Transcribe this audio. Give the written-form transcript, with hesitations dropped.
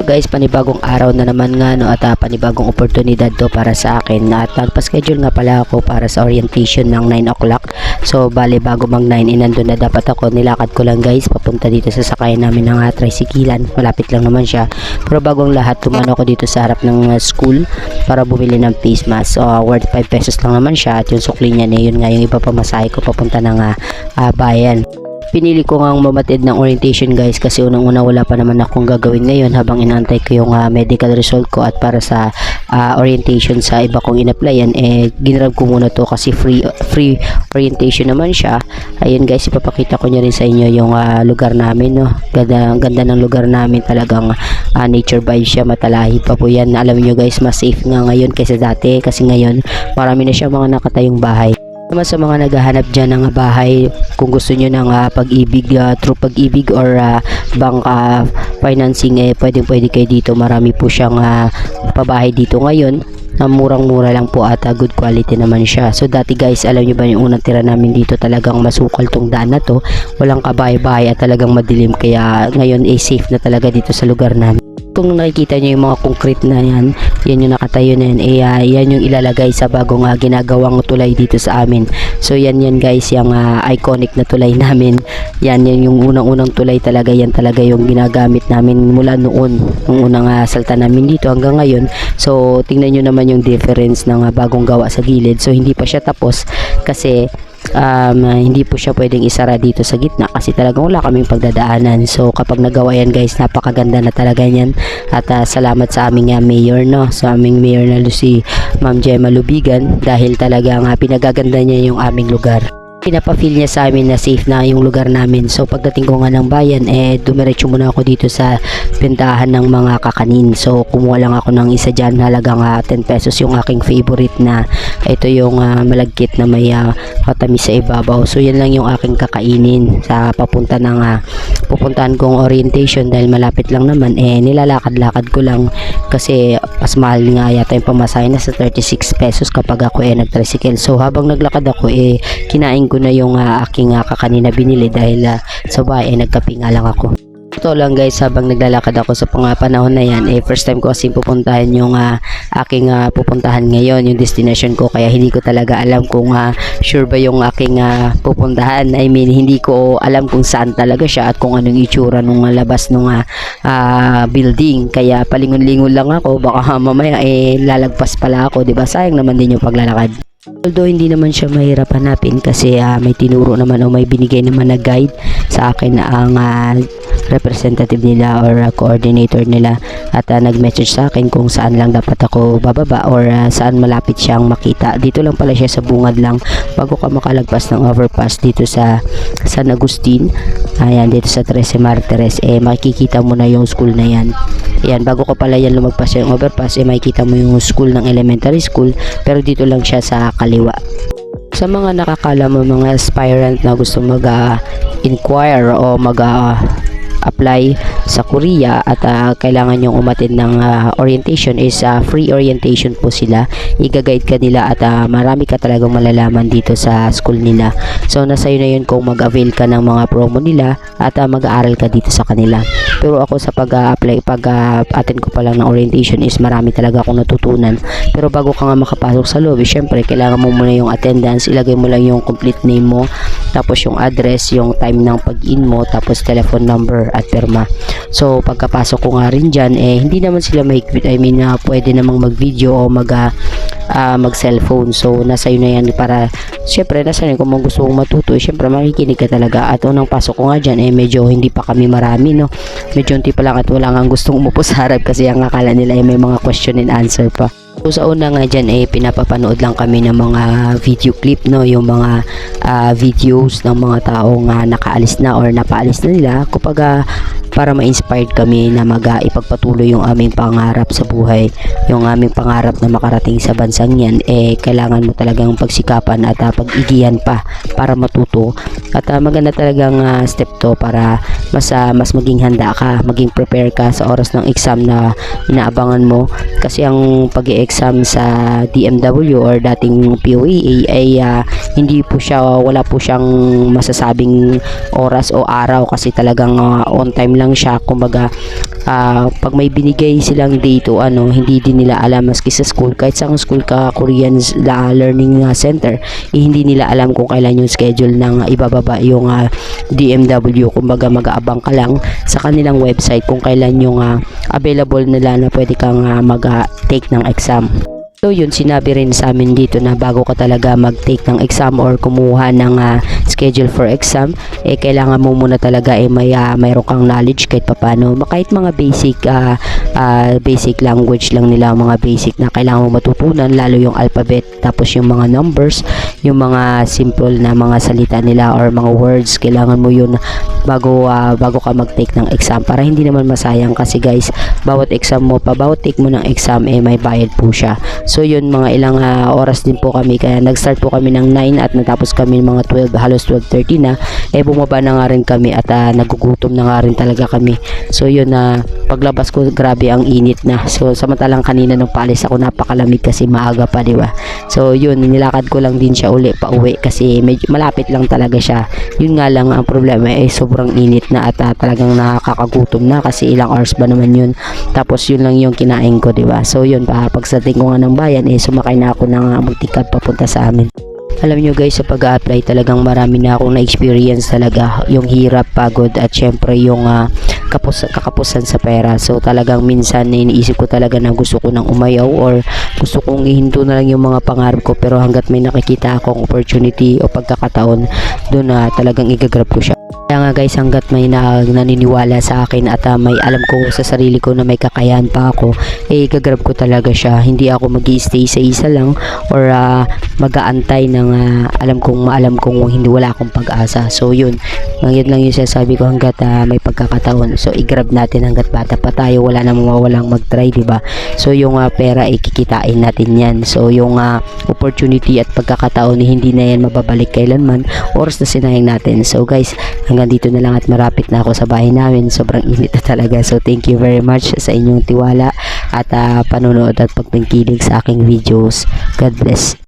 Guys, panibagong araw na naman nga no, at panibagong oportunidad to para sa akin at nagpa-schedule nga pala ako para sa orientation ng 9 o'clock. So bale bago mag 9 nandun na dapat ako, nilakad ko lang guys papunta dito sa sakayan namin ng tricyclean, malapit lang naman siya. Pero bagong lahat tumano ako dito sa harap ng school para bumili ng face mask. So worth 5 pesos lang naman siya at yung sukli niya yun nga yung iba pamasahe ko papunta ng bayan. Pinili ko ngang mamatid ng orientation guys kasi unang-una wala pa naman akong gagawin ngayon habang inaantay ko yung medical result ko, at para sa orientation sa iba kong in-applyan ginrab ko muna to kasi free orientation naman siya. Ayun guys, ipapakita ko niya rin sa inyo yung lugar namin no. Ganda ng lugar namin, talagang nature vibes siya, matalahi pa po yan. Alam niyo guys, mas safe nga ngayon kaysa dati kasi ngayon marami na siya mga nakatayong bahay. Naman sa mga naghahanap dyan ng bahay, kung gusto nyo ng pag-ibig, true pag-ibig or bank financing, pwede kayo dito. Marami po siyang pabahay dito ngayon na murang-mura lang po at good quality naman siya. So dati guys, alam nyo ba yung unang tira namin dito, talagang masukal tong daan na to, walang kabahay-bahay at talagang madilim, kaya ngayon safe na talaga dito sa lugar namin. Kung nakikita nyo yung mga concrete na yan yung nakatayo na yan, yan yung ilalagay sa bagong ginagawang tulay dito sa amin. So yan guys, yung iconic na tulay namin, yan yung unang-unang tulay talaga, yan talaga yung ginagamit namin mula noon, nung unang salta namin dito hanggang ngayon. So tingnan nyo naman yung difference ng bagong gawa sa gilid. So hindi pa siya tapos kasi hindi po siya pwedeng isara dito sa gitna kasi talagang wala kaming pagdadaanan. So kapag nagawa yan guys, napakaganda na talaga yan. At salamat sa aming mayor no, sa aming mayor na si Ma'am Gemma Lubigan, dahil talagang pinagaganda niya yung aming lugar. Pinapa-feel niya sa amin na safe na yung lugar namin. So pagdating ko nga ng bayan, dumiretso muna ako dito sa bentahan ng mga kakanin. So kumuha lang ako ng isa dyan, halagang 10 pesos, yung aking favorite na ito yung malagkit na may matamis sa ibabaw. So yan lang yung aking kakainin sa pupuntahan kong orientation, dahil malapit lang naman. Nilalakad-lakad ko lang kasi mas mahal nga yata yung pamasahe, na sa 36 pesos kapag ako nag-tricycle. So habang naglakad ako kinain ko na yung aking kakanina binili, dahil sa bahay nagkape nga lang ako. Ito lang guys, habang naglalakad ako sa panahon na yan, first time ko kasi pupuntahan yung aking pupuntahan ngayon, yung destination ko, kaya hindi ko talaga alam kung sure ba yung aking pupuntahan. I mean, hindi ko alam kung saan talaga siya at kung anong itsura nung labas nung building, kaya palingon-lingon lang ako, baka mamaya lalagpas pala ako, diba? Sayang naman din yung paglalakad. Although hindi naman siya mahirap hanapin kasi may tinuro naman o may binigay naman na guide sa akin na ang representative nila or coordinator nila, at nag-message sa akin kung saan lang dapat ako bababa or saan malapit siyang makita. Dito lang pala siya sa bungad lang bago ka makalagpas ng overpass dito sa San Agustin. Ayan, dito sa 13 Martires makikita mo na yung school na yan. Ayan, bago ka pala yan lumagpas yung overpass makikita mo yung school ng elementary school, pero dito lang siya sa kaliwa. Sa mga nakakala mo, mga aspirant na gusto mag-inquire o apply sa Korea at kailangan yung umattend ng orientation, is free orientation po sila. Iga-guide ka nila at marami ka talagang malalaman dito sa school nila. So nasa iyo na yun kung mag-avail ka ng mga promo nila at mag-aaral ka dito sa kanila. Pero ako sa pag-apply, pag-attend ko pa lang ng orientation, is marami talaga akong natutunan. Pero bago ka nga makapasok sa lobby, syempre kailangan mo muna yung attendance, ilagay mo lang yung complete name mo, tapos yung address, yung time ng pag-in mo, tapos telephone number at perma. So pagkapasok ko nga rin dyan, hindi naman sila mahigpit. I mean, pwede namang mag-video o mag-cellphone. So nasa yun na yan, para syempre nasa yun kung gusto mong matuto, syempre makikinig ka talaga. At unang pasok ko nga dyan, medyo hindi pa kami marami no, medyo hindi pa lang at wala nga gustong umupo sa harap kasi ang akala nila may mga question and answer pa. So sa una nga dyan pinapapanood lang kami ng mga video clip no, yung mga videos ng mga taong nakaalis na or napaalis na nila, kapag para ma-inspired kami na ipagpatuloy yung aming pangarap sa buhay, yung aming pangarap na makarating sa bansang yan, kailangan mo talagang pagsikapan at pag-igihan pa para matuto. At maganda talagang step to para mas maging handa ka, maging prepare ka sa oras ng exam na inaabangan mo. Kasi ang pag-e-exam sa DMW or dating POEA hindi po siya, wala po siyang masasabing oras o araw kasi talagang on time lang lang siya, kumbaga pag may binigay silang date o ano, hindi din nila alam maski sa school, kahit sa school ka Korean Learning Center, hindi nila alam kung kailan yung schedule ng ibababa yung DMW. Kumbaga mag-aabang ka lang sa kanilang website kung kailan yung available nila na pwede kang mag-take ng exam. So yun, sinabi rin sa amin dito na bago ka talaga mag-take ng exam or kumuha ng schedule for exam, kailangan mo muna talaga mayroon kang knowledge kahit papano, kahit mga basic language lang nila, mga basic na kailangan mo matutunan, lalo yung alphabet, tapos yung mga numbers, yung mga simple na mga salita nila or mga words, kailangan mo yun bago ka mag-take ng exam, para hindi naman masayang. Kasi guys, bawat take mo ng exam may bayad po siya. So yun, mga ilang oras din po kami, kaya nag-start po kami ng 9 at natapos kami mga 12, halos 12:30 na, bumaba na nga rin kami at nagugutom na nga rin talaga kami. So yun, paglabas ko, grabe ang init na. So samantalang kanina nung paalis ako, napakalamig kasi maaga pa, di ba? So yun, nilakad ko lang din siya uli pa uwi kasi medyo malapit lang talaga siya. Yun nga lang ang problema sobrang init na at talagang nakakagutom na kasi ilang hours ba naman yun. Tapos yun lang yung kinain ko, di ba? So yun, pagdating ko nga ng bayan, sumakay na ako ng multicab papunta sa amin. Alam nyo guys, sa pag-a-apply talagang marami na akong na-experience talaga, yung hirap, pagod at syempre yung kakapusan sa pera. So talagang minsan iniisip ko talaga na gusto ko nang umayaw or gusto kong ihinto na lang yung mga pangarap ko, pero hanggat may nakikita akong opportunity o pagkakataon, doon na talagang igagrab ko siya. Kaya nga guys, hanggat may naniniwala sa akin at may alam ko sa sarili ko na may kakayahan pa ako, gagrab ko talaga siya. Hindi ako mag-i-stay sa isa lang or mag-aantay ng alam kong hindi, wala akong pag-asa. So yun lang yung sasabi ko, hanggat may pagkakataon, so i-grab natin hanggat bata pa tayo, wala namang mawalang mag-try, diba? So yung pera kikitain natin yan. So yung opportunity at pagkakataon, hindi na yan mababalik kailanman, oras na sinayang natin. So guys, hanggang dito na lang at marapit na ako sa bahay namin. Sobrang init na talaga. So thank you very much sa inyong tiwala at panonood at pagpangkilig sa aking videos. God bless.